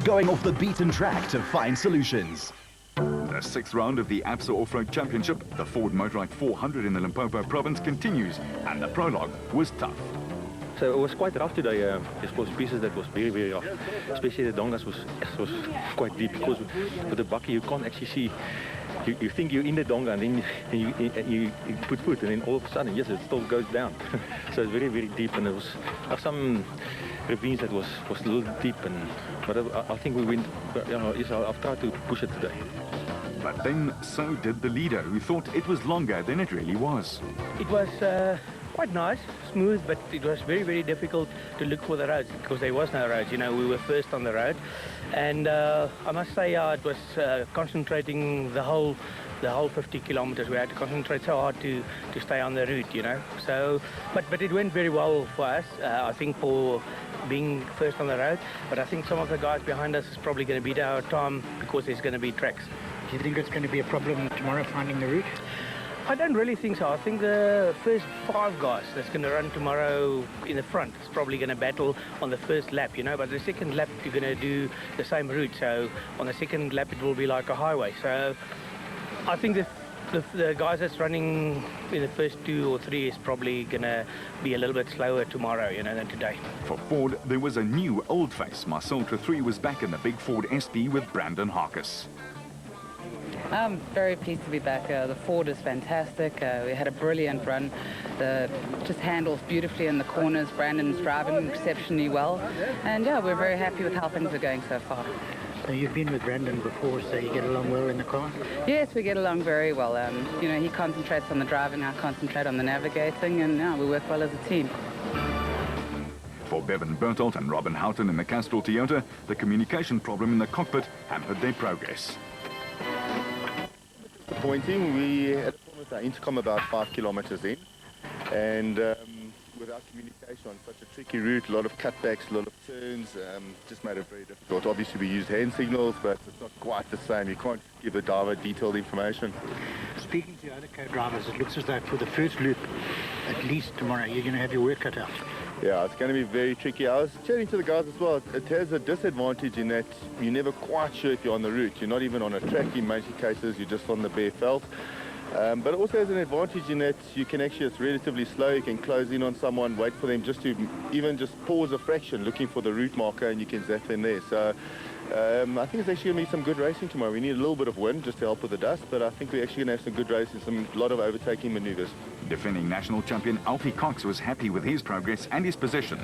going off the beaten track to find solutions. The sixth round of the ABSA Off-Road Championship, the Ford Motorrad 400 in the Limpopo province, continues, and the prologue was tough. So it was quite rough today. There's supposed pieces that was very, very rough. Especially the dongas was quite deep, because with the bakkie you can't actually see. You think you're in the donga, and then you put foot, and then all of a sudden, yes, it still goes down. So it's very, very deep, and there was some ravines that was a little deep, but I think we went. I've tried to push it today. But then so did the leader, who thought it was longer than it really was. It was quite nice, smooth, but it was very, very difficult to look for the roads, because there was no roads. You know, we were first on the road, and I must say it was concentrating the whole 50 kilometers. We had to concentrate so hard to stay on the route, you know. So, but it went very well for us. I think for being first on the road. But I think some of the guys behind us is probably going to beat our time, because there's going to be tracks. Do you think it's going to be a problem tomorrow finding the route? I don't really think so. I think the first 5 guys that's going to run tomorrow in the front is probably going to battle on the first lap, you know, but the second lap you're going to do the same route. So on the second lap it will be like a highway. So I think the guys that's running in the first 2 or 3 is probably going to be a little bit slower tomorrow, you know, than today. For Ford, there was a new old face. Marcel Trethry was back in the big Ford SP with Brandon Harkis. I'm very pleased to be back. The Ford is fantastic. We had a brilliant run. Just handles beautifully in the corners. Brandon's driving exceptionally well. And yeah, we're very happy with how things are going so far. So you've been with Brandon before, so you get along well in the car? Yes, we get along very well. You know, he concentrates on the driving, I concentrate on the navigating, and yeah, we work well as a team. For Bevan Bertolt and Robin Houghton in the Castrol Toyota, the communication problem in the cockpit hampered their progress. Disappointing. We had a problem with our intercom about 5 kilometers in, and without communication on such a tricky route, a lot of cutbacks, a lot of turns, just made it very difficult. Obviously we used hand signals, but it's not quite the same. You can't give the driver detailed information. Speaking to other co-drivers, it looks as though for the first loop, at least tomorrow, you're going to have your work cut out. Yeah, it's going to be very tricky. I was chatting to the guys as well. It has a disadvantage in that you're never quite sure if you're on the route. You're not even on a track in most cases, you're just on the bare felt. But it also has an advantage in that you can actually, it's relatively slow, you can close in on someone, wait for them just to even just pause a fraction looking for the route marker, and you can zap them there. So I think it's actually going to be some good racing tomorrow. We need a little bit of wind just to help with the dust, but I think we're actually going to have some good racing, a lot of overtaking maneuvers. Defending national champion Alfie Cox was happy with his progress and his position.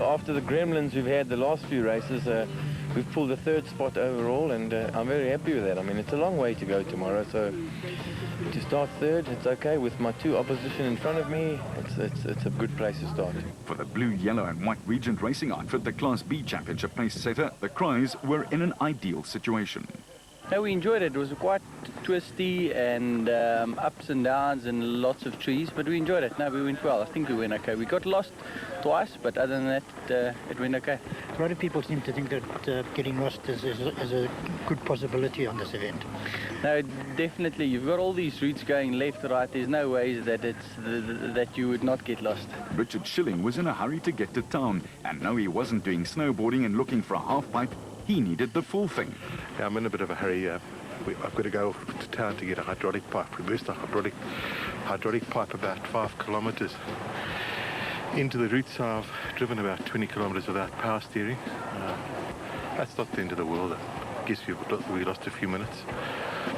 After the gremlins we've had the last few races, we've pulled the 3rd spot overall, and I'm very happy with that. I mean, it's a long way to go tomorrow, so to start 3rd, it's okay. With my 2 opposition in front of me, it's a good place to start. For the blue, yellow and white Regent Racing outfit, the Class B Championship pace setter, the Cries were in an ideal situation. No, we enjoyed it. It was quite twisty and ups and downs and lots of trees, but we enjoyed it. No, we went well. I think we went okay. We got lost twice, but other than that, it went okay. A lot of people seem to think that getting lost is a good possibility on this event. No, definitely. You've got all these routes going left, right. There's no ways that that you would not get lost. Richard Schilling was in a hurry to get to town, and no, he wasn't doing snowboarding and looking for a half pipe. He needed the full thing. Yeah, I'm in a bit of a hurry. I've got to go to town to get a hydraulic pipe. We burst a hydraulic pipe about 5 kilometers into the route, so I've driven about 20 kilometers without power steering. That's not the end of the world. I guess we lost a few minutes.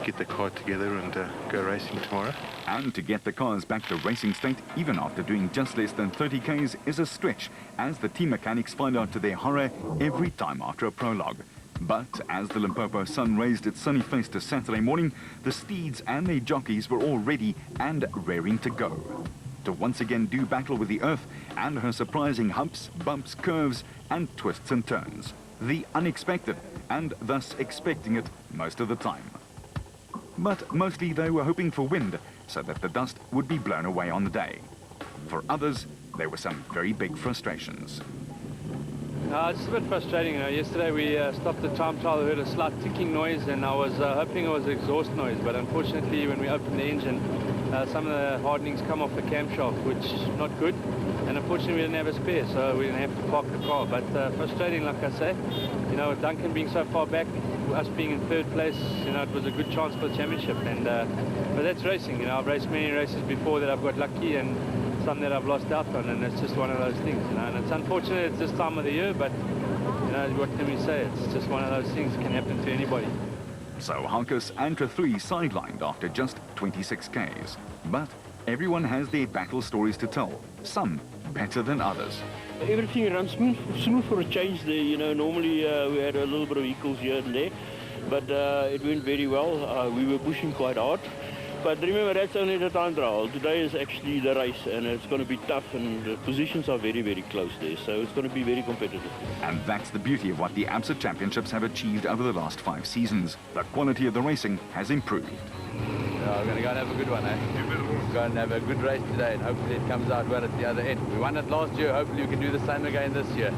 Get the car together and go racing tomorrow. And to get the cars back to racing state, even after doing just less than 30 Ks, is a stretch, as the team mechanics find out to their horror every time after a prologue. But as the Limpopo sun raised its sunny face to Saturday morning, the steeds and their jockeys were all ready and raring to go, to once again do battle with the earth and her surprising humps, bumps, curves and twists and turns. The unexpected, and thus expecting it most of the time. But mostly they were hoping for wind, so that the dust would be blown away on the day. For others, there were some very big frustrations. It's a bit frustrating. Yesterday we stopped the time trial, heard a slight ticking noise, and I was hoping it was exhaust noise, but unfortunately when we opened the engine, some of the hardenings come off the camshaft, which is not good, and unfortunately we didn't have a spare, so we didn't have to park the car. But frustrating, like I say, you know, with Duncan being so far back, us being in third place, you know, it was a good chance for the championship. And but that's racing, you know. I've raced many races before that I've got lucky, and some that I've lost out on, and it's just one of those things, you know. And it's unfortunate it's this time of the year, but you know, what can we say? It's just one of those things that can happen to anybody. So Harkus and Trethuli sidelined after just 26 Ks. But everyone has their battle stories to tell, some better than others. Everything runs smooth for a change there, you know. Normally we had a little bit of equals here and there, but it went very well. We were pushing quite hard. But remember, that's only the time trial. Today is actually the race, and it's going to be tough, and the positions are very, very close there, so it's going to be very competitive. And that's the beauty of what the ABSA Championships have achieved over the last 5 seasons. The quality of the racing has improved. Yeah, we're going to go and have a good one, eh? We're going to have a good race today, and hopefully it comes out well at the other end. We won it last year, hopefully we can do the same again this year.